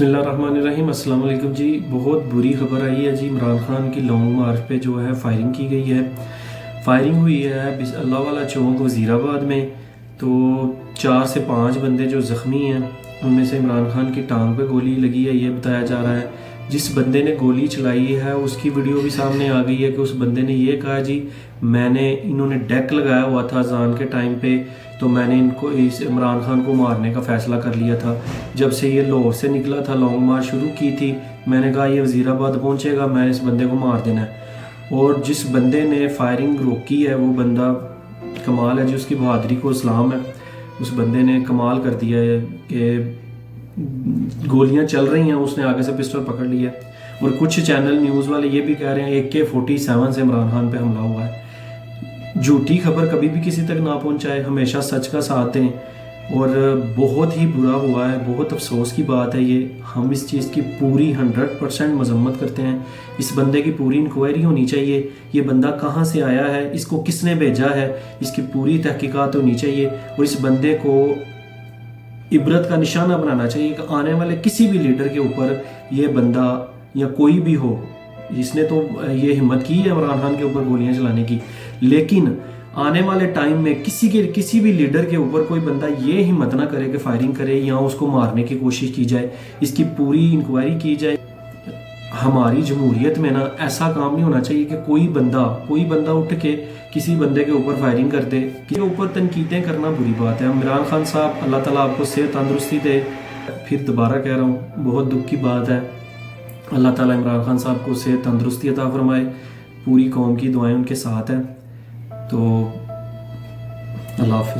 بسم اللہ الرحمن الرحیم۔ السلام علیکم جی۔ بہت بری خبر آئی ہے جی، عمران خان کی لانگ مارچ پہ جو ہے فائرنگ کی گئی ہے۔ فائرنگ ہوئی ہے اللہ والا چوک وزیر آباد میں، تو 4 سے 5 بندے جو زخمی ہیں ان میں سے عمران خان کی ٹانگ پہ گولی لگی ہے، یہ بتایا جا رہا ہے۔ جس بندے نے گولی چلائی ہے اس کی ویڈیو بھی سامنے آ گئی ہے کہ اس بندے نے یہ کہا جی انہوں نے ڈیک لگایا ہوا تھا اذان کے ٹائم پہ، تو میں نے اس عمران خان کو مارنے کا فیصلہ کر لیا تھا۔ جب سے یہ لاہور سے نکلا تھا، لانگ مارچ شروع کی تھی، میں نے کہا یہ وزیر آباد پہنچے گا، میں نے اس بندے کو مار دینا ہے۔ اور جس بندے نے فائرنگ روکی ہے وہ بندہ کمال ہے جی، اس کی بہادری کو سلام ہے۔ اس بندے نے کمال کر دیا ہے کہ گولیاں چل رہی ہیں، اس نے آگے سے پسٹل پکڑ لیا ہے۔ اور کچھ چینل نیوز والے یہ بھی کہہ رہے ہیں AK-47 سے عمران خان پہ حملہ ہوا ہے۔ جھوٹی خبر کبھی بھی کسی تک نہ پہنچائے، ہمیشہ سچ کا ساتھ دیں۔ اور بہت ہی برا ہوا ہے، بہت افسوس کی بات ہے یہ۔ ہم اس چیز کی پوری 100% مذمت کرتے ہیں۔ اس بندے کی پوری انکوائری ہونی چاہیے، یہ بندہ کہاں سے آیا ہے، اس کو کس نے بھیجا ہے، اس کی پوری تحقیقات ہونی چاہیے۔ اور اس بندے کو عبرت کا نشانہ بنانا چاہیے کہ آنے والے کسی بھی لیڈر کے اوپر یہ بندہ یا کوئی بھی ہو، جس نے تو یہ ہمت کی ہے عمران خان کے اوپر گولیاں چلانے کی، لیکن آنے والے ٹائم میں کسی بھی لیڈر کے اوپر کوئی بندہ یہ ہمت نہ کرے کہ فائرنگ کرے یا اس کو مارنے کی کوشش کی جائے، اس کی پوری انکوائری کی جائے۔ ہماری جمہوریت میں نا ایسا کام نہیں ہونا چاہیے کہ کوئی بندہ اٹھ کے کسی بندے کے اوپر فائرنگ کر دے، کے اوپر تنقیدیں کرنا بری بات ہے۔ عمران خان صاحب، اللہ تعالیٰ آپ کو صحت تندرستی دے۔ پھر دوبارہ کہہ رہا ہوں، بہت دکھ کی بات ہے۔ اللہ تعالیٰ عمران خان صاحب کو صحت تندرستی عطا فرمائے، پوری قوم کی دعائیں ان کے ساتھ ہیں۔ تو اللہ حافظ۔